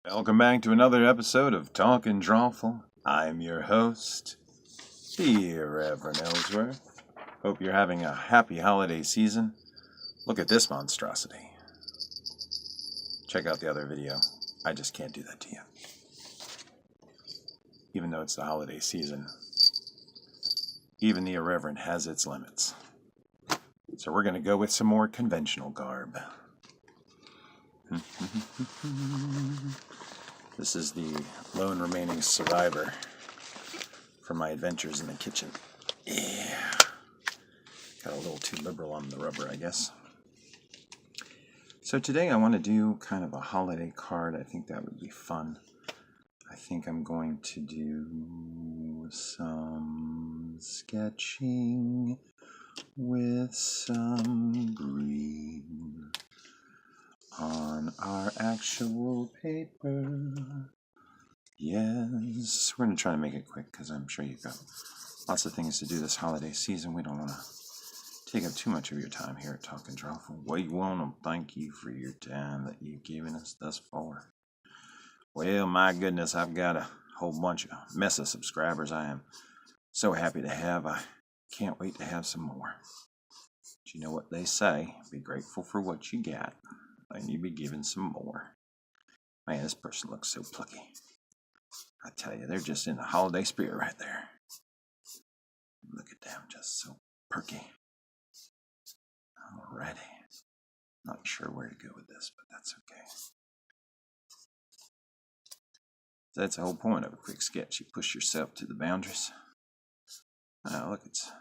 Welcome back to another episode of Talkin Drawful. I'm your host, the Reverend Ellsworth. Hope you're having a happy holiday season. Look at this monstrosity. Check out the other video. I just can't do that to you. Even though it's the holiday season, even the irreverent has its limits. So we're going to go with some more conventional garb. This is the lone remaining survivor from my adventures in the kitchen. Yeah. Got a little too liberal on the rubber, I guess. So today I want to do kind of a holiday card. I think that would be fun. I think I'm going to do some sketching with some green on our actual paper. Yes, we're going to try to make it quick because I'm sure you've got lots of things to do this holiday season. We don't want to take up too much of your time here at Talkin Drawful. We want to thank you for your time that you've given us thus far. Well, my goodness, I've got a whole bunch of mess of subscribers I am so happy to have. I can't wait to have some more. But you know what they say, be grateful for what you got, and you be given some more. Man, this person looks so plucky. I tell you, they're just in the holiday spirit right there. Look at them, just so perky. Alrighty. Not sure where to go with this, but that's okay. That's the whole point of a quick sketch. You push yourself to the boundaries. Look, it's...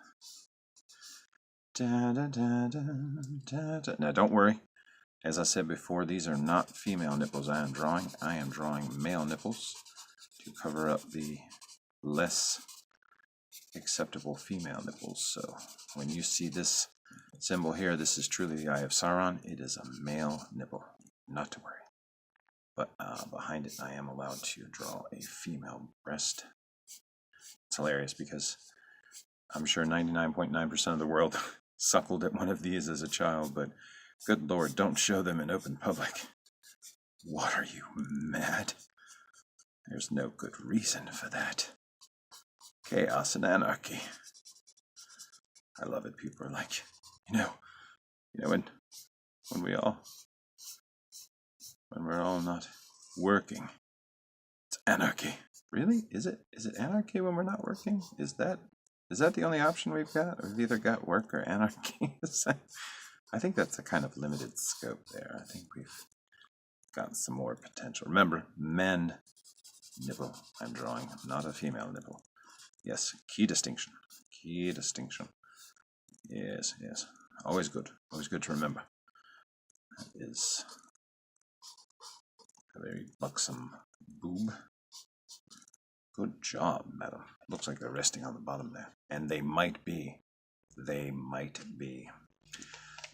Now, don't worry. As I said before, these are not female nipples I am drawing. I am drawing male nipples to cover up the less acceptable female nipples. So when you see this symbol here, this is truly the Eye of Sauron. It is a male nipple, not to worry. But behind it, I am allowed to draw a female breast. It's hilarious because I'm sure 99.9% of the world suckled at one of these as a child, but good Lord, don't show them in open public. What are you, mad? There's no good reason for that. Chaos and anarchy. I love it. People are like, when we're all not working, it's anarchy. Really? Is it anarchy when we're not working? Is that the only option we've got? We've either got work or anarchy. I think that's a kind of limited scope there. I think we've got some more potential. Remember, men nipple I'm drawing, not a female nipple. Yes, key distinction. Key distinction. Yes. Always good to remember. That is a very buxom boob. Good job, madam. Looks like they're resting on the bottom there. And they might be.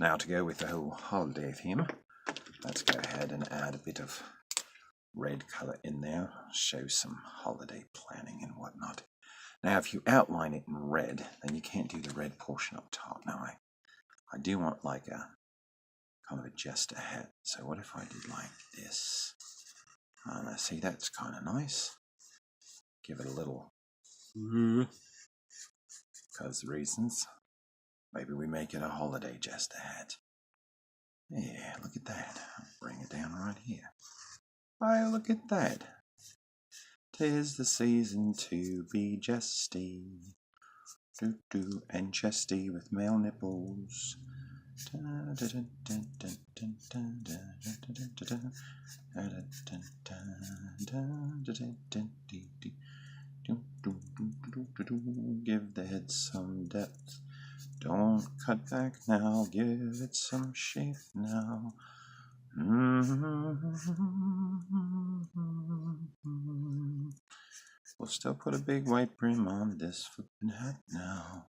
Now, to go with the whole holiday theme, let's go ahead and add a bit of red color in there. Show some holiday planning and whatnot. Now, if you outline it in red, then you can't do the red portion up top. Now, I do want like a kind of a jester hat. So what if I did like this? And I see that's kind of nice. Give it a little, because reasons. Maybe we make it a holiday jester hat. Yeah, look at that. I'll bring it down right here. Why, look at that. 'Tis the season to be jesty. And chesty with male nipples. Give the head some depth. Don't cut back now. Give it some shape now. We'll still put a big white brim on this flippin' hat now.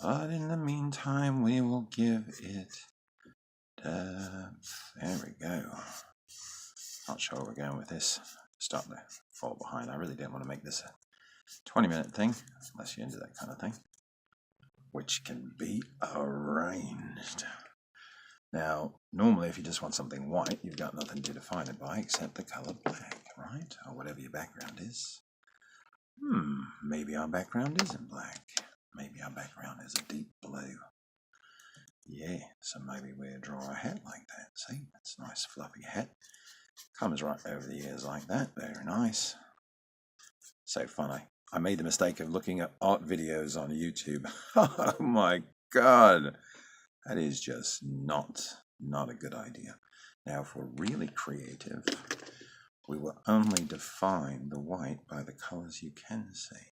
But in the meantime, we will give it depth. There we go. Not sure where we're going with this. Start to fall behind. I really didn't want to make this a 20-minute thing, unless you're into that kind of thing, which can be arranged. Now, normally if you just want something white, you've got nothing to define it by except the color black, right? Or whatever your background is. Maybe our background isn't black. Maybe our background is a deep blue. Yeah, so maybe we'll draw a hat like that. See, that's a nice fluffy hat. Comes right over the ears like that. Very nice. So funny. I made the mistake of looking at art videos on YouTube. Oh my God. That is just not a good idea. Now, if we're really creative, we will only define the white by the colors you can see.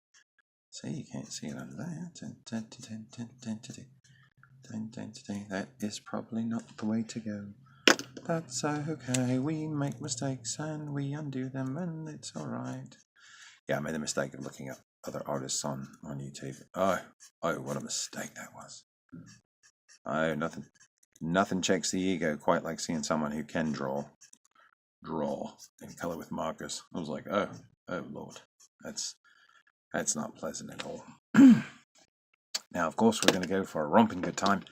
See, you can't see it under there. That is probably not the way to go. That's okay. We make mistakes and we undo them, and it's all right. Yeah, I made the mistake of looking at other artists on YouTube. Oh, what a mistake that was. Oh, nothing checks the ego quite like seeing someone who can draw in color with markers. I was like, oh Lord, that's not pleasant at all. Now, of course, we're going to go for a romping good time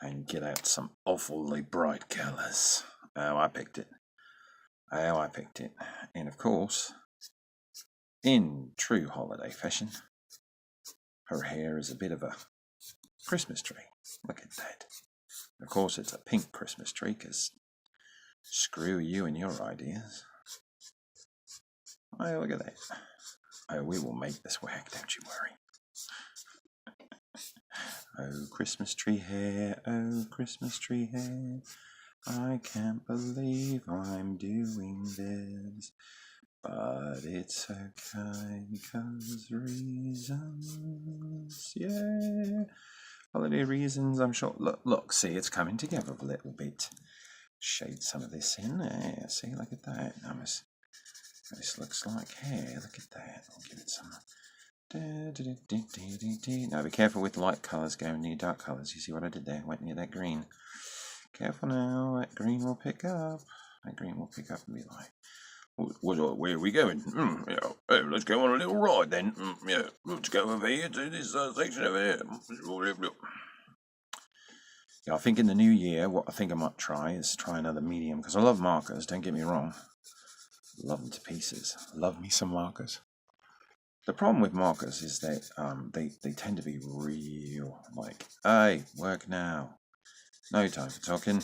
and get out some awfully bright colors. Oh, I picked it. And of course, in true holiday fashion, her hair is a bit of a Christmas tree. Look at that. Of course, it's a pink Christmas tree, because screw you and your ideas. Oh, look at that. Oh, we will make this work, don't you worry. Oh, Christmas tree hair, oh, Christmas tree hair. I can't believe I'm doing this, but it's okay, because reasons, yeah. Holiday reasons, I'm sure. Look, see, it's coming together a little bit. Shade some of this in there. See, look at that. Now, this looks like hair. Look at that. I'll give it some. Now, be careful with light colours going near dark colours. You see what I did there? Went near that green. Careful now. That green will pick up. And be like, where are we going? Hey, let's go on a little ride then. Let's go over here to this section over here. Yeah, I think in the new year, what I think I might try is try another medium, because I love markers, don't get me wrong. Love them to pieces. Love me some markers. The problem with markers is that they tend to be real, like, hey, work now. No time for talking.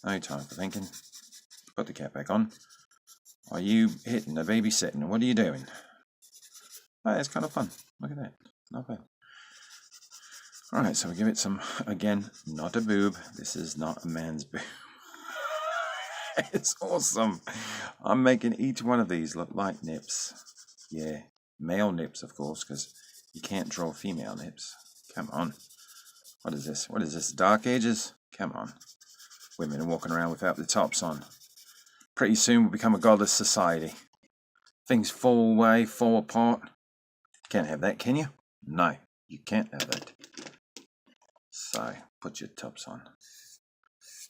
No time for thinking. Put the cap back on. Are you hitting the babysitting? What are you doing? Oh, it's kind of fun. Look at that. Not bad. Alright, so we give it some, again, not a boob. This is not a man's boob. It's awesome. I'm making each one of these look like nips. Yeah, male nips, of course, because you can't draw female nips. Come on. What is this? What is this? Dark Ages? Come on. Women are walking around without the tops on. Pretty soon we'll become a godless society. Things fall away, fall apart. Can't have that, can you? No, you can't have that. So, put your tops on.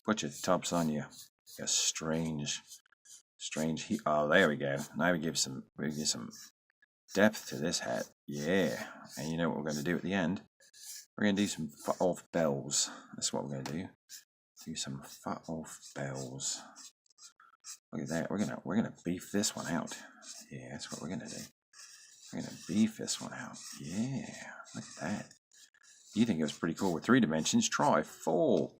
Put your tops on, you strange heat. Oh, there we go. Now we give some depth to this hat. Yeah. And you know what we're going to do at the end? We're going to do some off bells. That's what we're going to do. Do some off bells. Look at that. We're gonna beef this one out. Yeah, that's what we're gonna do. We're gonna beef this one out. Yeah, look at that. You think it was pretty cool with 3 dimensions? Try 4.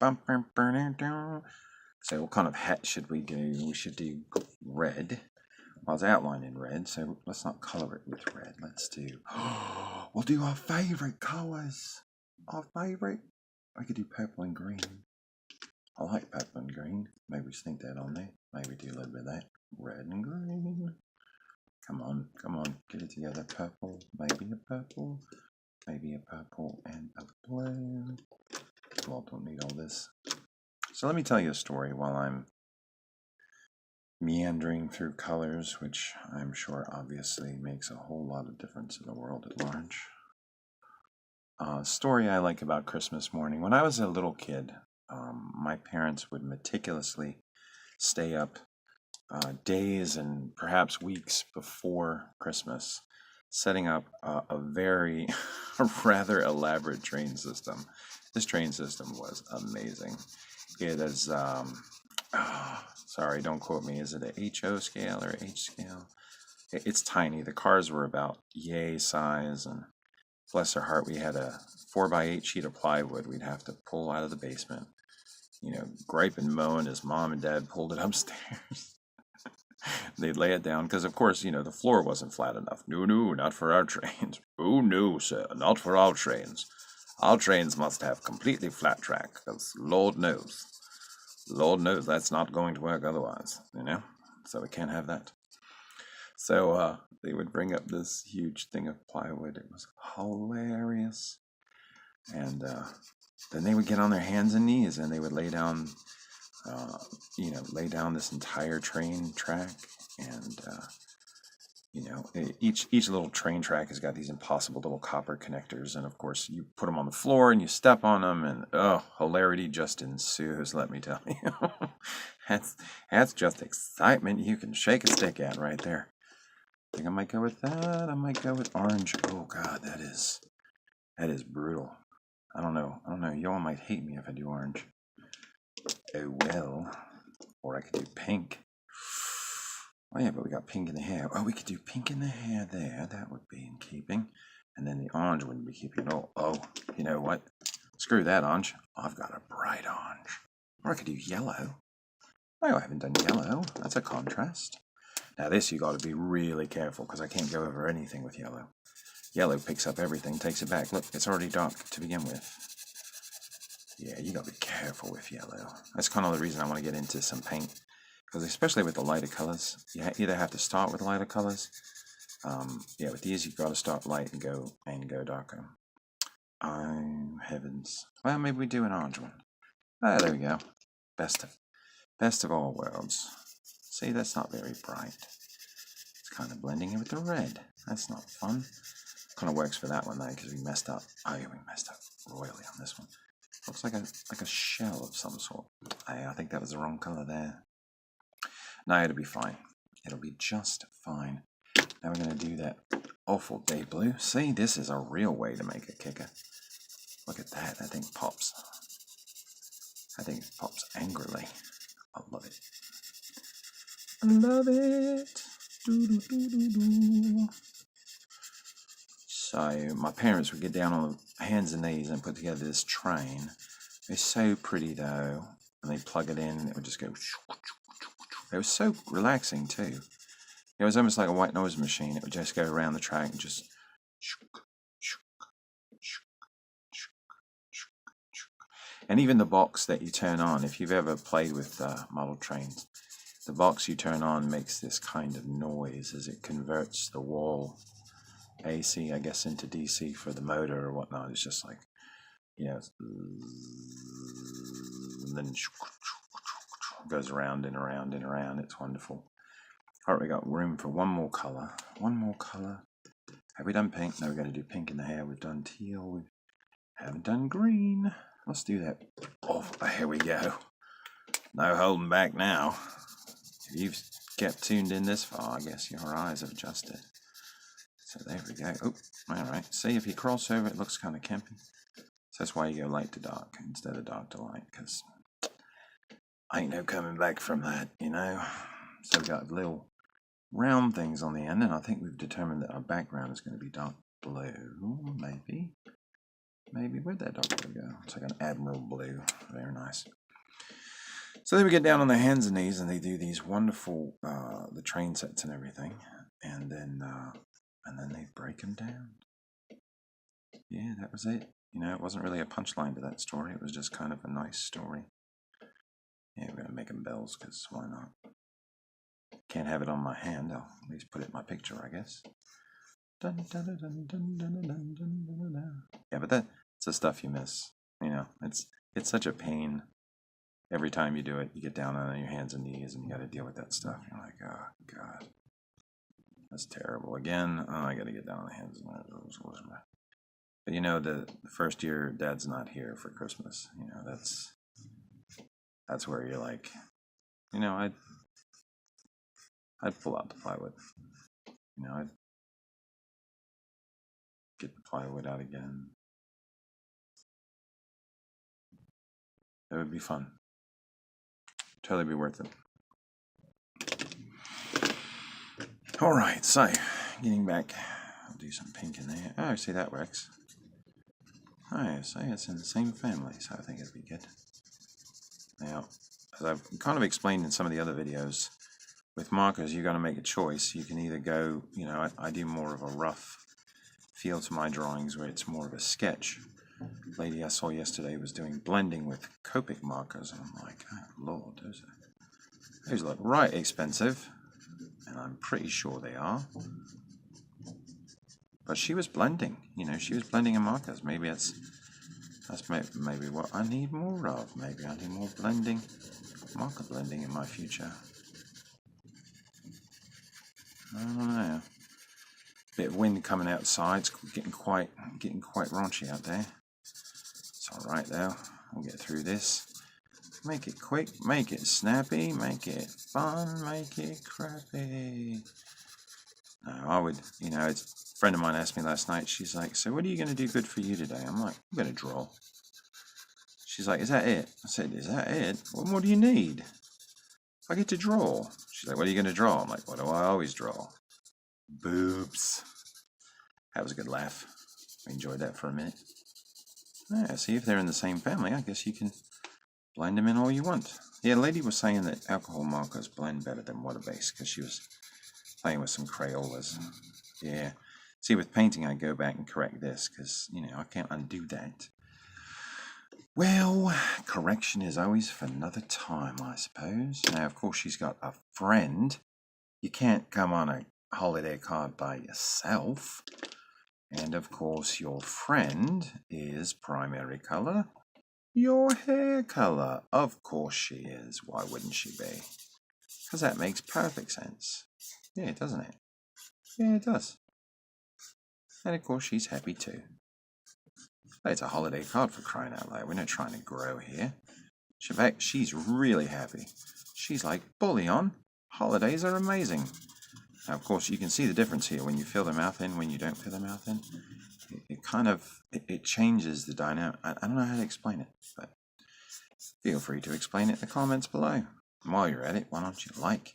So what kind of hat should we do? We should do red. Well, it's outlined in red, so let's not color it with red. Let's do. We'll do our favorite colors. Our favorite. I could do purple and green. I like purple and green. Maybe sneak that on there. Maybe do a little bit of that. Red and green. Come on. Get it together. Purple. Maybe a purple. Maybe a purple and a blue. Well, don't need all this. So let me tell you a story while I'm meandering through colors, which I'm sure obviously makes a whole lot of difference in the world at large. Story I like about Christmas morning. When I was a little kid, my parents would meticulously stay up days and perhaps weeks before Christmas, setting up a very rather elaborate train system. This train system was amazing. It is, sorry, don't quote me. Is it a HO scale or H scale? It's tiny. The cars were about yay size, and bless her heart, we had a 4x8 sheet of plywood we'd have to pull out of the basement. You know, gripe and moan as mom and dad pulled it upstairs. They'd lay it down because, of course, you know, the floor wasn't flat enough. No, no, not for our trains. Oh, no, sir, not for our trains. Our trains must have completely flat track because Lord knows that's not going to work otherwise, you know? So we can't have that. So they would bring up this huge thing of plywood. It was hilarious. And then they would get on their hands and knees and they would lay down, lay down this entire train track. And, each little train track has got these impossible little copper connectors. And of course, you put them on the floor and you step on them. And, hilarity just ensues, let me tell you. That's just excitement you can shake a stick at right there. I think I might go with that. I might go with orange. Oh God, that is brutal. I don't know. Y'all might hate me if I do orange. Oh well. Or I could do pink. Oh yeah, but we got pink in the hair. Oh, we could do pink in the hair there. That would be in keeping. And then the orange wouldn't be keeping. Oh, you know what? Screw that orange. I've got a bright orange. Or I could do yellow. Oh, I haven't done yellow. That's a contrast. Now this you got to be really careful because I can't go over anything with yellow. Yellow picks up everything, takes it back. Look, it's already dark to begin with. Yeah, you got to be careful with yellow. That's kind of the reason I want to get into some paint. Because especially with the lighter colors, you either have to start with lighter colors. With these you've got to start light and go darker. Oh, heavens. Well, maybe we do an orange one. Ah, there we go. Best of all worlds. See, that's not very bright. It's kind of blending in with the red. That's not fun. Kind of works for that one though, because we messed up. Oh yeah, we messed up royally on this one. Looks like a shell of some sort. I think that was the wrong color there. No, it'll be fine. It'll be just fine. Now we're going to do that awful day blue. See, this is a real way to make a kicker. Look at that. That thing pops. That thing pops angrily. I love it. I love it. So my parents would get down on hands and knees and put together this train. It's so pretty though. And they plug it in and it would just go. It was so relaxing too. It was almost like a white noise machine. It would just go around the track and just. And even the box that you turn on, if you've ever played with model trains, the box you turn on makes this kind of noise as it converts the wall AC, I guess, into DC for the motor or whatnot. It's just like, and then goes around and around and around. It's wonderful. All right, we got room for one more color. One more color. Have we done pink? No, we're going to do pink in the hair. We've done teal. We haven't done green. Let's do that. Oh, here we go. No holding back now. If you've kept tuned in this far, I guess your eyes have adjusted. So there we go. Oh, all right. See, if you cross over, it looks kind of campy. So that's why you go light to dark instead of dark to light, because ain't no coming back from that, you know. So we've got little round things on the end, and I think we've determined that our background is going to be dark blue. Maybe. Where'd that dark blue go? It's like an admiral blue. Very nice. So then we get down on their hands and knees, and they do these wonderful the train sets and everything, and then they break them down. Yeah, that was it. You know, it wasn't really a punchline to that story. It was just kind of a nice story. Yeah, we're gonna make them bells because why not? Can't have it on my hand. I'll at least put it in my picture, I guess. Yeah, but that's the stuff you miss. You know, it's such a pain. Every time you do it, you get down on your hands and knees, and you got to deal with that stuff. You're like, oh God, that's terrible. Again, I got to get down on the hands and knees. But you know, the first year Dad's not here for Christmas. You know, that's where you're like, you know, I'd pull out the plywood. You know, I'd get the plywood out again. It would be fun. Totally be worth it. Alright, so, getting back, I'll do some pink in there. Oh, see, that works. Oh, so it's in the same family, so I think it'll be good. Now, as I've kind of explained in some of the other videos, with markers you've got to make a choice. You can either go, you know, I do more of a rough feel to my drawings where it's more of a sketch. The lady I saw yesterday was doing blending with Copic markers, and I'm like, oh Lord, those look right expensive. And I'm pretty sure they are. But she was blending, you know, she was blending in markers. Maybe that's maybe what I need more of. Maybe I need more blending, marker blending in my future. I don't know. Bit of wind coming outside. It's getting quite raunchy out there. It's all right though. We'll get through this. Make it quick, make it snappy, make it fun, make it crappy. No, I would, you know, a friend of mine asked me last night, she's like, so what are you going to do good for you today? I'm like, I'm going to draw. She's like, is that it? I said, is that it? What more do you need? I get to draw. She's like, what are you going to draw? I'm like, what do I always draw? Boobs. That was a good laugh. I enjoyed that for a minute. Yeah, see, if they're in the same family, I guess you can blend them in all you want. Yeah, the lady was saying that alcohol markers blend better than water-based because she was playing with some Crayolas. Yeah. See, with painting, I go back and correct this because, you know, I can't undo that. Well, correction is always for another time, I suppose. Now, of course, she's got a friend. You can't come on a holiday card by yourself. And, of course, your friend is primary color. Your hair color. Of course she is. Why wouldn't she be? Because that makes perfect sense. Yeah, doesn't it? Yeah, it does. And, of course, she's happy too. It's a holiday card for crying out loud. We're not trying to grow here. In fact, she's really happy. She's like, bully on. Holidays are amazing. Now, of course, you can see the difference here when you fill the mouth in, when you don't fill the mouth in. It kind of, it changes the dynamic. I don't know how to explain it, but feel free to explain it in the comments below. And while you're at it, why don't you like,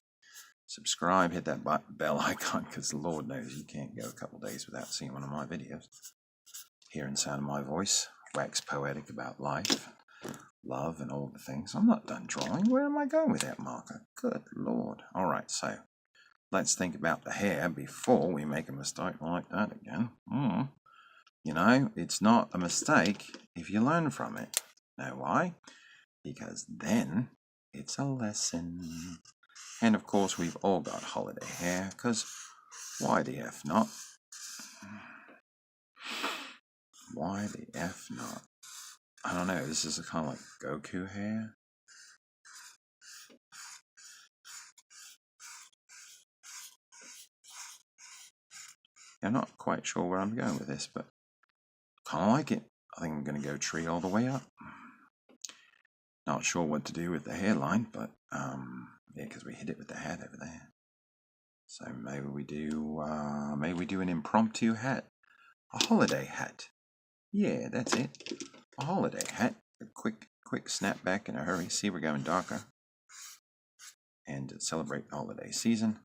subscribe, hit that bell icon, because Lord knows you can't go a couple days without seeing one of my videos. Hearing the sound of my voice, wax poetic about life, love, and all the things. I'm not done drawing. Where am I going with that marker? Good Lord. All right, so let's think about the hair before we make a mistake like that again. You know, it's not a mistake if you learn from it. Know why? Because then it's a lesson. And of course, we've all got holiday hair, because why the F not? Why the F not? I don't know, this is a kind of like Goku hair. I'm not quite sure where I'm going with this, but kind of like it. I think I'm going to go tree all the way up. Not sure what to do with the hairline, but yeah, because we hit it with the hat over there. So maybe we do an impromptu hat, a holiday hat. Yeah, that's it. A holiday hat. A quick snapback in a hurry. See, we're going darker. And to celebrate the holiday season,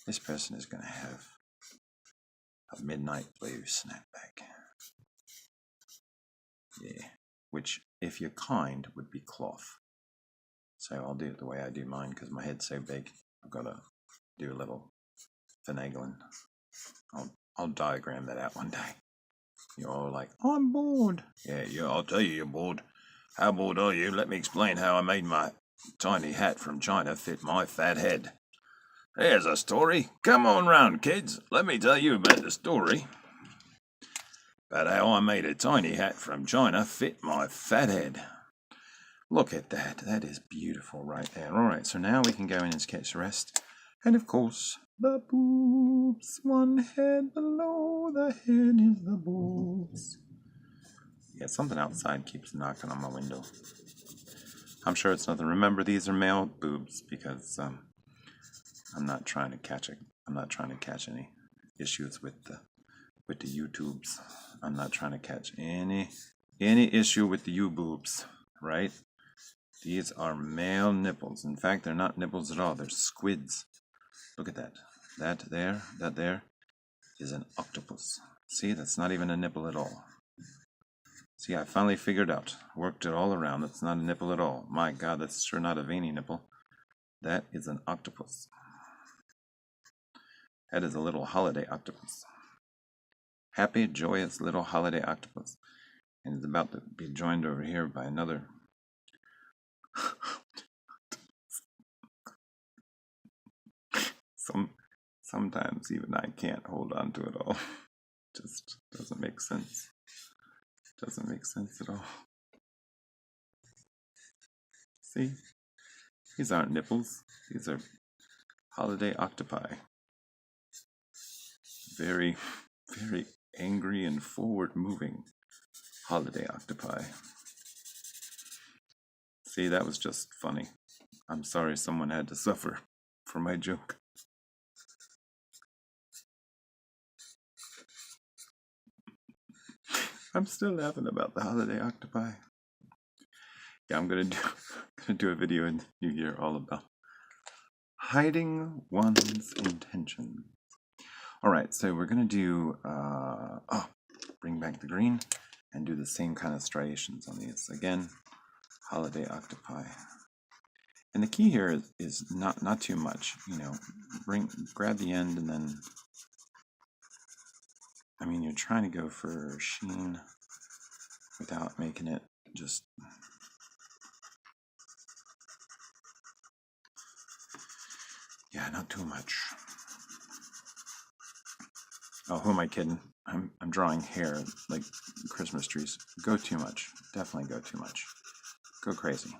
this person is going to have a midnight blue snapback. Yeah, which, if you're kind, would be cloth. So I'll do it the way I do mine because my head's so big. I've got to do a little finagling. I'll diagram that out one day. You're all like, I'm bored. Yeah, I'll tell you you're bored. How bored are you? Let me explain how I made my tiny hat from China fit my fat head. There's a story. Come on round, kids. Let me tell you about the story about how I made a tiny hat from China fit my fat head. Look at that. That is beautiful right there. All right, so now we can go in and sketch the rest. And of course, the boobs. One head below the head is the boobs. Yeah, something outside keeps knocking on my window. I'm sure it's nothing. Remember, these are male boobs because I'm not trying to catch it. I'm not trying to catch any issues with the YouTubes. I'm not trying to catch any issue with the boobs, right? These are male nipples. In fact, they're not nipples at all. They're squids. Look at that. That there is an octopus. See, that's not even a nipple at all. See, I finally figured out. Worked it all around. That's not a nipple at all. My God, that's sure not a veiny nipple. That is an octopus. That is a little holiday octopus. Happy, joyous little holiday octopus. And it's about to be joined over here by another. Sometimes even I can't hold on to it all. Just doesn't make sense. Doesn't make sense at all. See? These aren't nipples. These are holiday octopi. Very, very angry and forward-moving holiday octopi. See, that was just funny. I'm sorry someone had to suffer for my joke. I'm still laughing about the holiday octopi. Yeah, I'm gonna do a video in the new year all about hiding one's intentions. All right, so we're gonna do bring back the green and do the same kind of striations on these again. Holiday octopi. And the key here is not too much. You know, grab the end and then. I mean, you're trying to go for sheen without making it just. Yeah, not too much. Oh, who am I kidding? I'm drawing hair like Christmas trees. Go too much. Definitely go too much. Go crazy.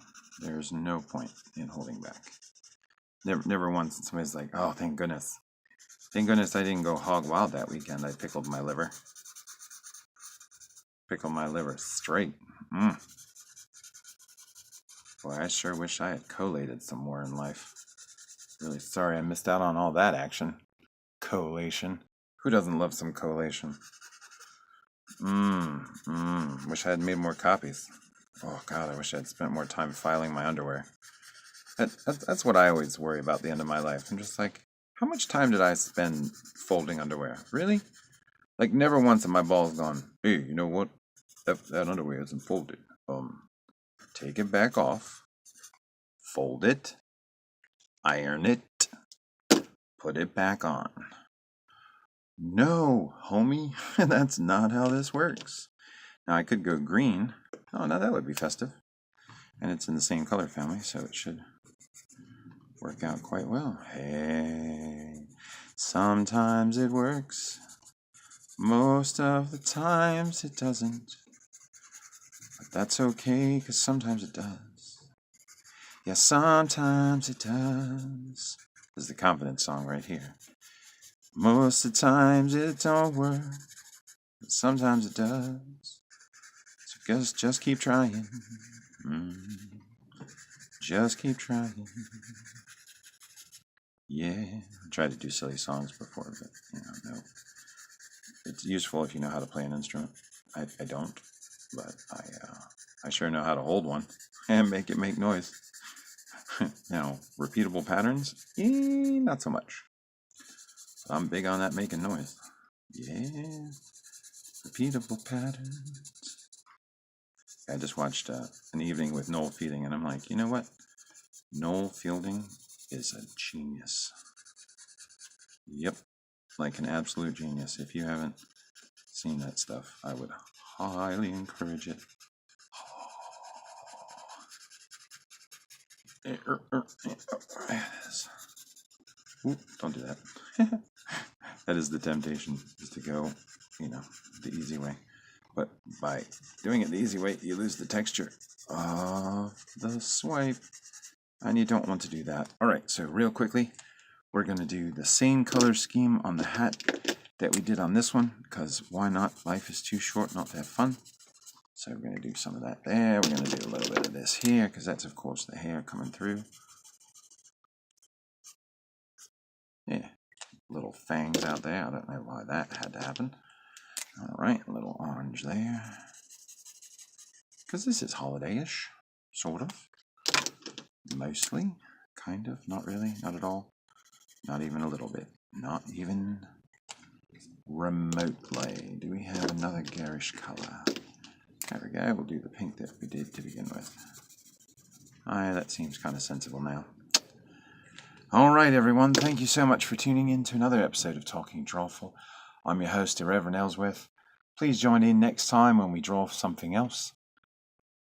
There's no point in holding back. Never once somebody's like, oh, thank goodness. Thank goodness I didn't go hog wild that weekend. I pickled my liver. Pickled my liver straight. Boy, I sure wish I had collated some more in life. Really sorry I missed out on all that action. Collation. Who doesn't love some collation? Wish I had made more copies. Oh God, I wish I had spent more time filing my underwear. That's what I always worry about at the end of my life. I'm just like, how much time did I spend folding underwear? Really? Like never once have my balls gone, hey, you know what? That underwear isn't folded. Take it back off. Fold it. Iron it. Put it back on. No, homie, that's not how this works. Now I could go green. Oh, now that would be festive. And it's in the same color family, so it should work out quite well. Hey, sometimes it works. Most of the times it doesn't. But that's okay, because sometimes it does. Yeah, sometimes it does. This is the confidence song right here. Most of the times it don't work, but sometimes it does. So just keep trying. Just keep trying. Yeah, I tried to do silly songs before, but no. It's useful if you know how to play an instrument. I don't, but I sure know how to hold one and make it make noise. Now, repeatable patterns, not so much. I'm big on that making noise. Yeah, repeatable patterns. I just watched an evening with Noel Fielding, and I'm like, you know what? Noel Fielding is a genius. Yep, like an absolute genius. If you haven't seen that stuff, I would highly encourage it. Ooh, don't do that. That is the temptation, is to go, the easy way. But by doing it the easy way, you lose the texture of the swipe. And you don't want to do that. All right, so real quickly, we're going to do the same color scheme on the hat that we did on this one, because why not? Life is too short not to have fun. So we're going to do some of that there. We're going to do a little bit of this here, because that's, of course, the hair coming through. Yeah, little fangs out there. I don't know why that had to happen. All right, a little orange there. Because this is holiday-ish, sort of. Mostly, kind of, not really, not at all, not even a little bit, not even remotely. Do we have another garish color? There we go, we'll do the pink that we did to begin with. That seems kind of sensible now. Alright everyone, thank you so much for tuning in to another episode of Talking Drawful. I'm your host, Irreverend Ellsworth. Please join in next time when we draw something else.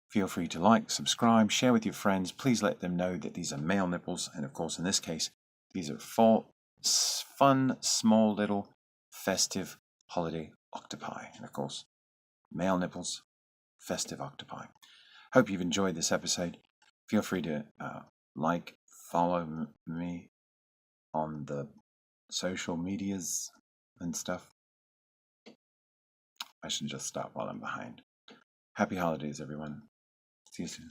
Feel free to like, subscribe, share with your friends. Please let them know that these are male nipples, and of course in this case, these are fun, small little festive holiday octopi. And of course, male nipples, festive octopi. Hope you've enjoyed this episode. Feel free to follow me on the social medias and stuff. I should just stop while I'm behind. Happy holidays, everyone. See you soon.